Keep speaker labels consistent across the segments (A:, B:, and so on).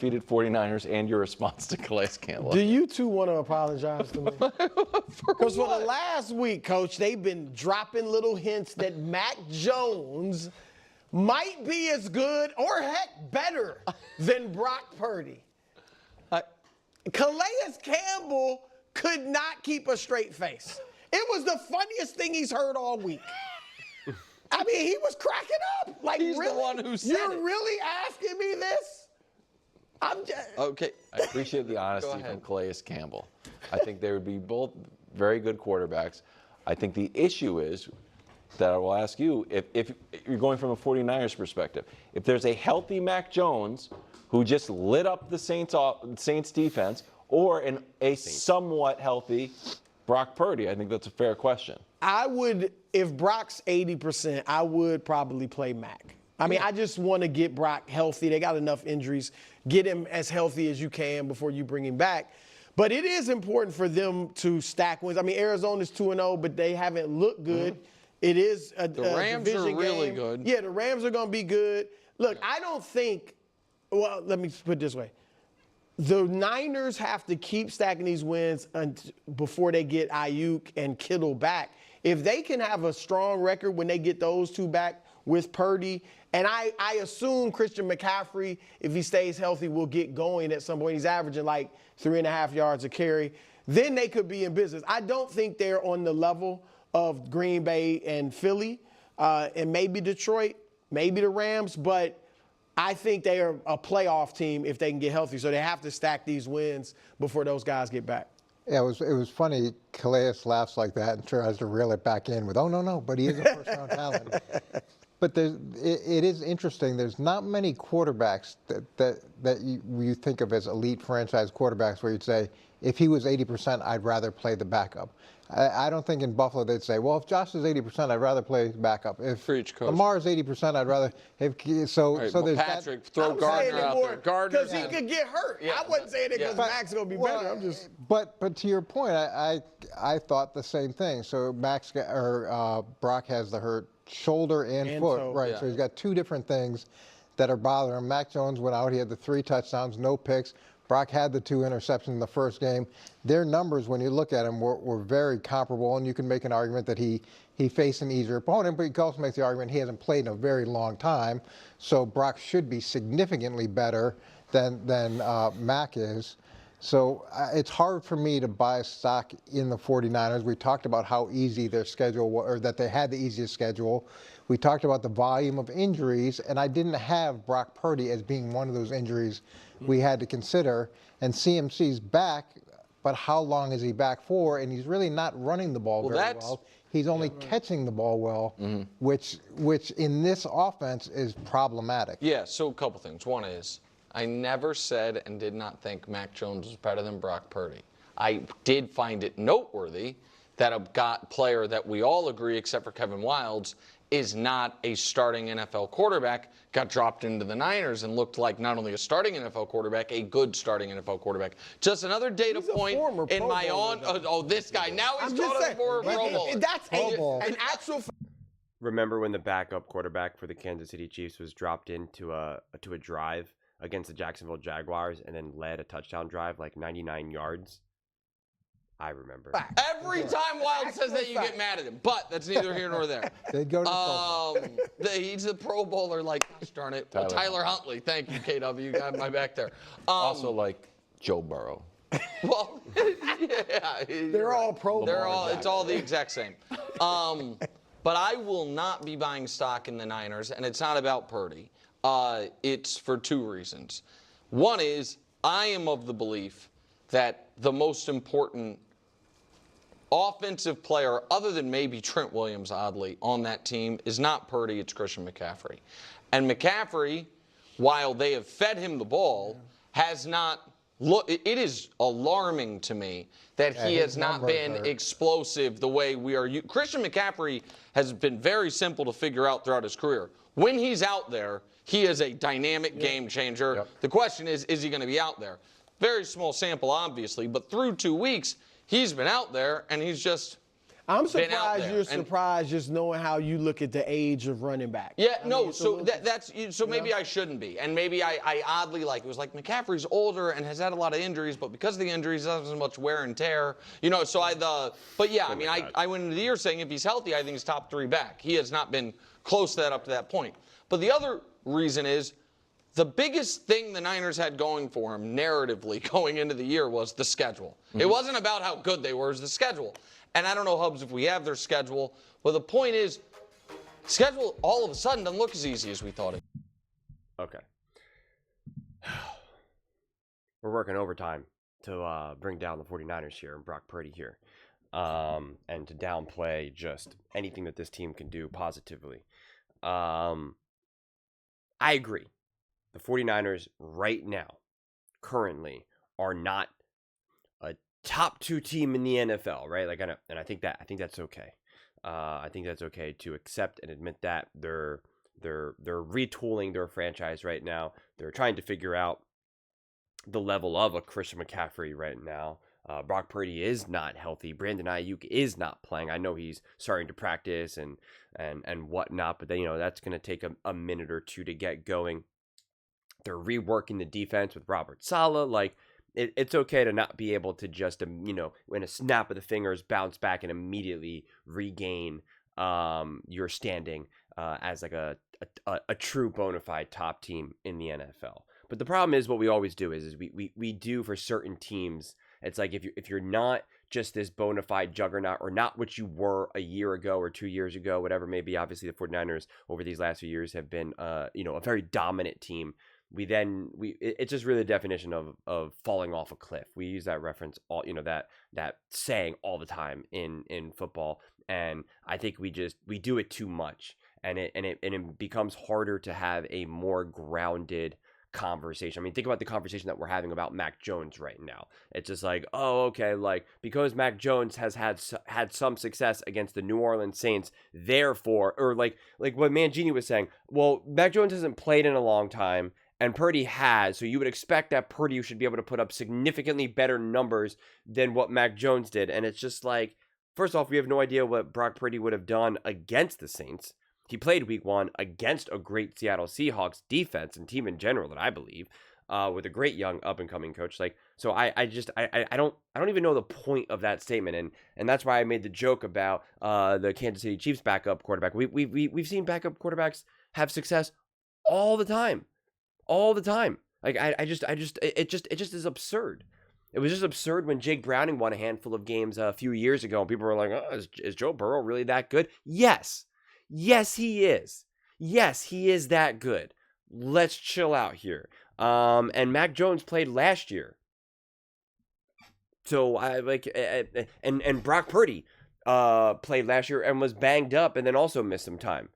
A: undefeated 49ers and your response to Calais Campbell.
B: Do you two want to apologize to me? Because for the last week, Coach, they've been dropping little hints that Mac Jones might be as good or heck better than Brock Purdy. Calais Campbell could not keep a straight face. It was the funniest thing he's heard all week. I mean, he was cracking up. Like,
C: He's
B: really?
C: the one who said
B: You're
C: it.
B: really asking me this? I'm just...
C: Okay.
A: I appreciate the honesty from Calais Campbell. I think they would be both very good quarterbacks. I think the issue is that I will ask you, if you're going from a 49ers perspective, if there's a healthy Mac Jones who just lit up the Saints defense, or a somewhat healthy Brock Purdy, I think that's a fair question.
B: I would, if Brock's 80%, I would probably play Mac. I mean, I just want to get Brock healthy. They got enough injuries. Get him as healthy as you can before you bring him back. But it is important for them to stack wins. I mean, Arizona's 2-0, but they haven't looked good. It is a
C: The Rams are
B: division
C: really
B: game.
C: good.
B: Yeah, the Rams are going to be good. Look, I don't think, well, let me put it this way. The Niners have to keep stacking these wins before they get Ayuk and Kittle back. If they can have a strong record when they get those two back with Purdy, and I assume Christian McCaffrey, if he stays healthy, will get going at some point. He's averaging like 3.5 yards a carry. Then they could be in business. I don't think they're on the level of Green Bay and Philly, and maybe Detroit, maybe the Rams, but I think they are a playoff team if they can get healthy. So they have to stack these wins before those guys get back.
D: Yeah, it was funny. Calais laughs like that and tries to reel it back in with, oh, no, but he is a first-round talent. But it is interesting. There's not many quarterbacks that you think of as elite franchise quarterbacks where you'd say, if he was 80%, I'd rather play the backup. I don't think in Buffalo they'd say, well, if Josh is 80%, I'd rather play backup. If Lamar is 80%, I'd rather. So there's
C: Patrick,
D: that.
C: throw Gardner out there. Gardner,
B: because he could get hurt.
C: Yeah,
B: I wasn't saying it because Mac's going to be better. I'm just.
D: But to your point, I thought the same thing. So Brock has the hurt shoulder and foot,
B: toe.
D: right?
C: Yeah.
D: So he's got two different things that are bothering him. Mac Jones went out. He had the 3 touchdowns, no picks. Brock had the 2 interceptions in the first game. Their numbers, when you look at them, were very comparable, and you can make an argument that he faced an easier opponent, but you can also make the argument he hasn't played in a very long time, so Brock should be significantly better than Mac is. So it's hard for me to buy stock in the 49ers. We talked about how easy their schedule was, or that they had the easiest schedule. We talked about the volume of injuries, and I didn't have Brock Purdy as being one of those injuries we had to consider. And CMC's back, but how long is he back for? And he's really not running the ball very well. He's only catching the ball well, which in this offense is problematic.
C: Yeah, so a couple things. One is, I never said and did not think Mac Jones was better than Brock Purdy. I did find it noteworthy that a player that we all agree, except for Kevin Wildes, is not a starting NFL quarterback, got dropped into the Niners and looked like not only a starting NFL quarterback, a good starting NFL quarterback. Just another data point in my own. Oh, this guy. Now he's called a former Pro Bowler.
B: That's an actual.
E: Remember when the backup quarterback for the Kansas City Chiefs was dropped into a drive against the Jacksonville Jaguars and then led a touchdown drive like 99 yards? I remember.
C: Every time Wild says that, you get mad at him. But that's neither here nor there.
D: They'd go to the Pro Bowl.
C: He's a Pro Bowler, like, gosh darn it. Tyler Huntley. Thank you, KW. You got my back there.
A: Also like Joe Burrow.
C: Well, yeah.
B: They're all Pro Bowlers.
C: It's all the exact same. But I will not be buying stock in the Niners, and it's not about Purdy. It's for 2 reasons. One is, I am of the belief that the most important offensive player, other than maybe Trent Williams, oddly, on that team is not Purdy, it's Christian McCaffrey. And McCaffrey, while they have fed him the ball, has not it is alarming to me that he has not been explosive the way we are. Christian McCaffrey has been very simple to figure out throughout his career. When he's out there, he is a dynamic game changer. The question is he going to be out there? Very small sample, obviously, but through 2 weeks, he's been out there, and he's just
B: I'm
C: been out
B: surprised
C: there.
B: you're
C: And-
B: surprised just knowing how you look at the age of running back.
C: Yeah,
B: I
C: no,
B: mean, it's a
C: so
B: little-
C: that's so maybe I shouldn't be. And maybe I oddly it was like McCaffrey's older and has had a lot of injuries, but because of the injuries, doesn't have as much wear and tear. So but yeah, I mean, I went into the year saying if he's healthy, I think he's top 3 back. He has not been close to that up to that point. But the other reason is the biggest thing the Niners had going for him narratively going into the year was the schedule. It wasn't about how good they were, it was the schedule. And I don't know, Hubs, if we have their schedule. But the point is, schedule all of a sudden doesn't look as easy as we thought it.
E: Okay. We're working overtime to bring down the 49ers here and Brock Purdy here. And to downplay just anything that this team can do positively. I agree. The 49ers right now, currently, are not a top 2 team in the NFL, right? And I think that's okay. I think that's okay to accept and admit that they're retooling their franchise right now. They're trying to figure out the level of a Christian McCaffrey right now. Brock Purdy is not healthy. Brandon Ayuk is not playing. I know he's starting to practice and whatnot, but then, that's going to take a minute or two to get going. They're reworking the defense with Robert Saleh. It's okay to not be able to just, in a snap of the fingers, bounce back and immediately regain your standing as like a true bona fide top team in the NFL. But the problem is what we always do is we do for certain teams. It's like if you're not just this bona fide juggernaut or not what you were a year ago or 2 years ago, whatever it may be. Obviously, the 49ers over these last few years have been, a very dominant team. It's just really the definition of falling off a cliff. We use that reference that saying all the time in football, and I think we do it too much, and it becomes harder to have a more grounded conversation. I mean, think about the conversation that we're having about Mac Jones right now. It's just like, oh, okay, because Mac Jones has had some success against the New Orleans Saints, therefore, or like what Mangini was saying, well, Mac Jones hasn't played in a long time. And Purdy has, so you would expect that Purdy should be able to put up significantly better numbers than what Mac Jones did. And it's just like, first off, we have no idea what Brock Purdy would have done against the Saints. He played week 1 against a great Seattle Seahawks defense and team in general, that I believe, with a great young up-and-coming coach. So I don't even know the point of that statement. And that's why I made the joke about the Kansas City Chiefs backup quarterback. We've seen backup quarterbacks have success all the time. All the time. It just is absurd. It was just absurd when Jake Browning won a handful of games a few years ago, and people were like, oh, is Joe Burrow really that good? Yes, he is. Yes, he is that good. Let's chill out here. And Mac Jones played last year. So and Brock Purdy played last year and was banged up and then also missed some time.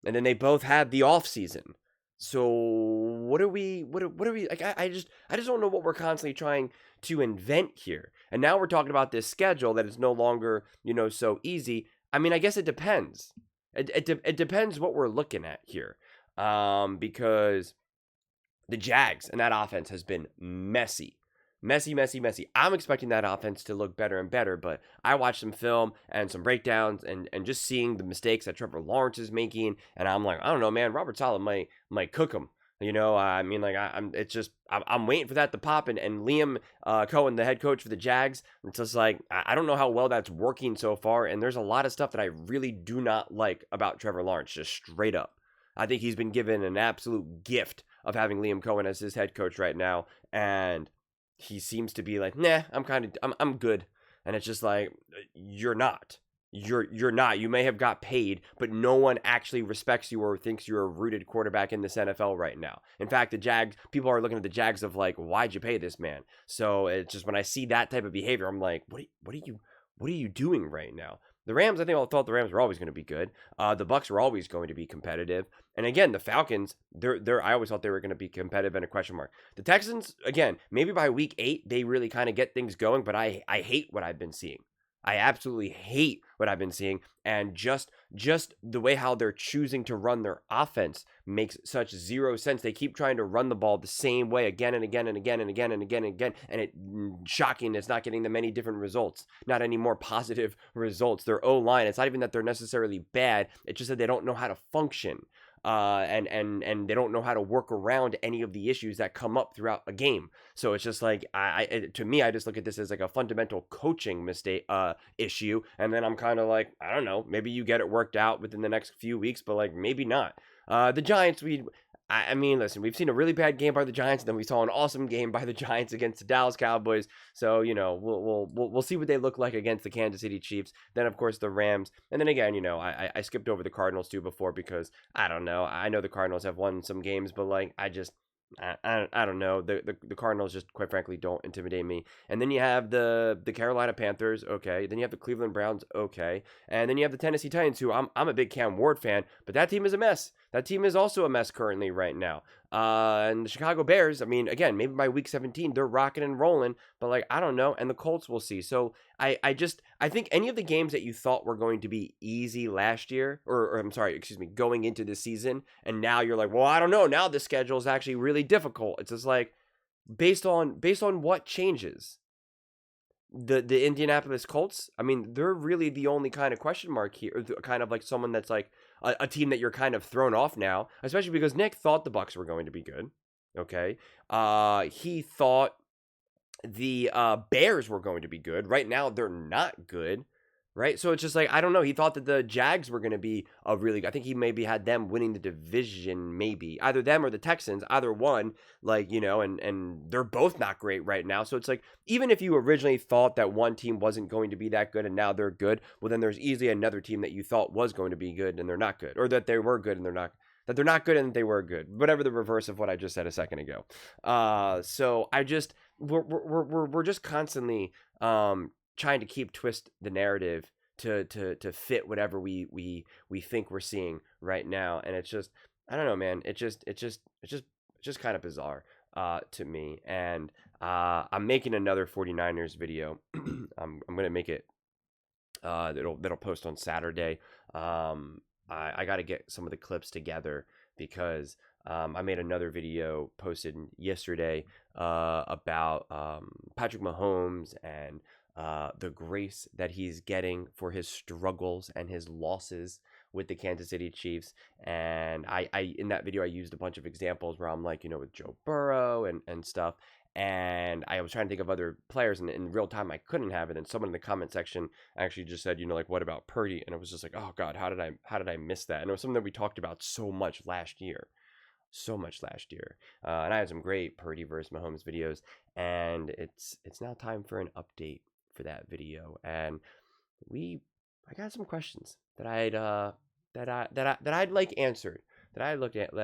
E: And then they both had the off season. So what are we like? I just don't know what we're constantly trying to invent here. And now we're talking about this schedule that is no longer, so easy. I mean, I guess it depends. It depends what we're looking at here. Because the Jags and that offense has been messy. I'm expecting that offense to look better and better, but I watched some film and some breakdowns and just seeing the mistakes that Trevor Lawrence is making, and I'm like, I don't know, man, Robert Saleh might cook him. I mean, I'm waiting for that to pop, and Liam Cohen, the head coach for the Jags, it's just like, I don't know how well that's working so far, and there's a lot of stuff that I really do not like about Trevor Lawrence, just straight up. I think he's been given an absolute gift of having Liam Cohen as his head coach right now, and he seems to be like, nah, I'm good. And it's just like, you're not. You're not. You may have got paid, but no one actually respects you or thinks you're a rooted quarterback in this NFL right now. In fact, the Jags, people are looking at the Jags of like, why'd you pay this man? So it's just when I see that type of behavior, I'm like, what are you doing right now? The Rams, I thought the Rams were always going to be good. The Bucs were always going to be competitive. And again, the Falcons, I always thought they were going to be competitive and a question mark. The Texans, again, maybe by week 8, they really kind of get things going, but I hate what I've been seeing. I absolutely hate what I've been seeing, and just the way how they're choosing to run their offense makes such zero sense. They keep trying to run the ball the same way again and again and again and again and again and again, and shocking, it's not getting them any different results, not any more positive results. Their O-line, it's not even that they're necessarily bad, it's just that they don't know how to function. And they don't know how to work around any of the issues that come up throughout a game. So it's just like, to me, I just look at this as like a fundamental coaching mistake issue. And then I'm kind of like, I don't know, maybe you get it worked out within the next few weeks, but like maybe not. The Giants, I mean, listen, we've seen a really bad game by the Giants, and then we saw an awesome game by the Giants against the Dallas Cowboys. So, you know, we'll see what they look like against the Kansas City Chiefs. Then, of course, the Rams. And then again, you know, I skipped over the Cardinals too before because I don't know. I know the Cardinals have won some games, but like I don't know. The Cardinals just, quite frankly, don't intimidate me. And then you have the Carolina Panthers, okay. Then you have the Cleveland Browns, okay. And then you have the Tennessee Titans, who I'm a big Cam Ward fan, but that team is a mess. That team is also a mess currently right now. And the Chicago Bears, I mean, again, maybe by week 17, they're rocking and rolling, but like, I don't know. And the Colts, we'll see. So I think any of the games that you thought were going to be easy last year, or I'm sorry, excuse me, going into this season, and now you're like, well, I don't know. Now the schedule is actually really difficult. It's just like, based on what changes? The Indianapolis Colts, I mean, they're really the only kind of question mark here, or kind of like someone that's like a team that you're kind of thrown off now, especially because Nick thought the Bucs were going to be good. Okay. He thought the Bears were going to be good. Right now, they're not good. Right. So it's just like, I don't know. He thought that the Jags were going to be a really, I think he maybe had them winning the division, maybe either them or the Texans, either one, like, you know, and they're both not great right now. So it's like, even if you originally thought that one team wasn't going to be that good and now they're good, well, then there's easily another team that you thought was going to be good and they're not good, or that they were good and they're not good and they were good, whatever the reverse of what I just said a second ago. So we're just constantly, trying to twist the narrative to fit whatever we think we're seeing right now, and it's just, I don't know, man. It's just kind of bizarre to me. And I'm making another 49ers video. I'm gonna make it that'll post on Saturday. I got to get some of the clips together because I made another video posted yesterday about Patrick Mahomes and the grace that he's getting for his struggles and his losses with the Kansas City Chiefs. And I in that video, I used a bunch of examples where I'm like, you know, with Joe Burrow and stuff. And I was trying to think of other players, and in real time, I couldn't have it. And someone in the comment section actually just said, you know, like, what about Purdy? And it was just like, oh God, how did I miss that? And it was something that we talked about so much last year. And I had some great Purdy versus Mahomes videos, and it's now time for an update for that video. And I got some questions that I'd like answered, that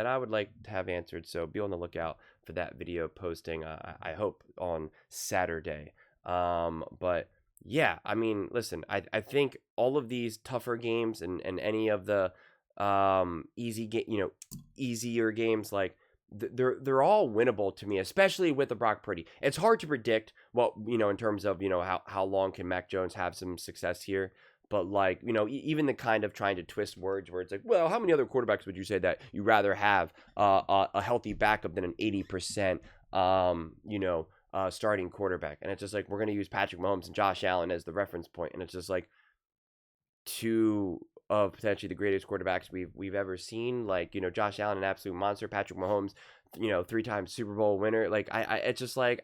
E: I would like to have answered. So be on the lookout for that video posting, I hope on Saturday. But yeah, I mean, listen, I think all of these tougher games and any of the easier games, like they're all winnable to me, especially with the Brock Purdy. It's hard to predict what, you know, in terms of, you know, how long can Mac Jones have some success here. But like, you know, even the kind of trying to twist words where it's like, well, how many other quarterbacks would you say that you rather have a healthy backup than an 80%, starting quarterback? And it's just like, we're going to use Patrick Mahomes and Josh Allen as the reference point. And it's just like, two of potentially the greatest quarterbacks we've ever seen. Like, you know, Josh Allen, an absolute monster. Patrick Mahomes, you know, 3-time Super Bowl winner. Like, it's just like,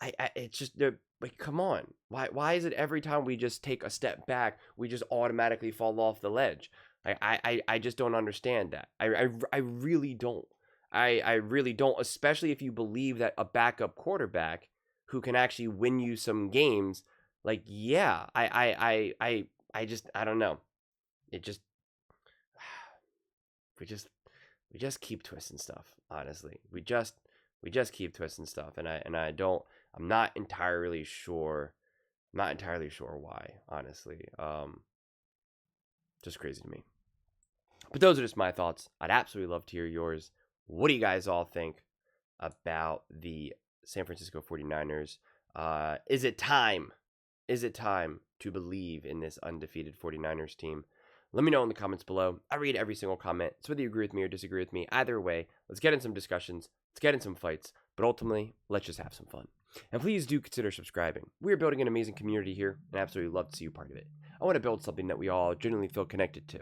E: it's just, like, come on. Why is it every time we just take a step back, we just automatically fall off the ledge? I just don't understand that. I really don't. I really don't, especially if you believe that a backup quarterback who can actually win you some games, like, yeah, I don't know. It just, we just keep twisting stuff. Honestly, we just keep twisting stuff, and I'm not entirely sure why. Honestly, just crazy to me. But those are just my thoughts. I'd absolutely love to hear yours. What do you guys all think about the San Francisco 49ers? Is it time Is it time to believe in this undefeated 49ers team? Let me know in the comments below. I read every single comment. So whether you agree with me or disagree with me, either way, let's get in some discussions. Let's get in some fights. But ultimately, let's just have some fun. And please do consider subscribing. We are building an amazing community here, and I absolutely love to see you part of it. I want to build something that we all genuinely feel connected to.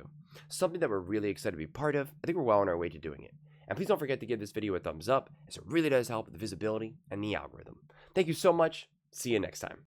E: Something that we're really excited to be part of. I think we're well on our way to doing it. And please don't forget to give this video a thumbs up, as it really does help with the visibility and the algorithm. Thank you so much. See you next time.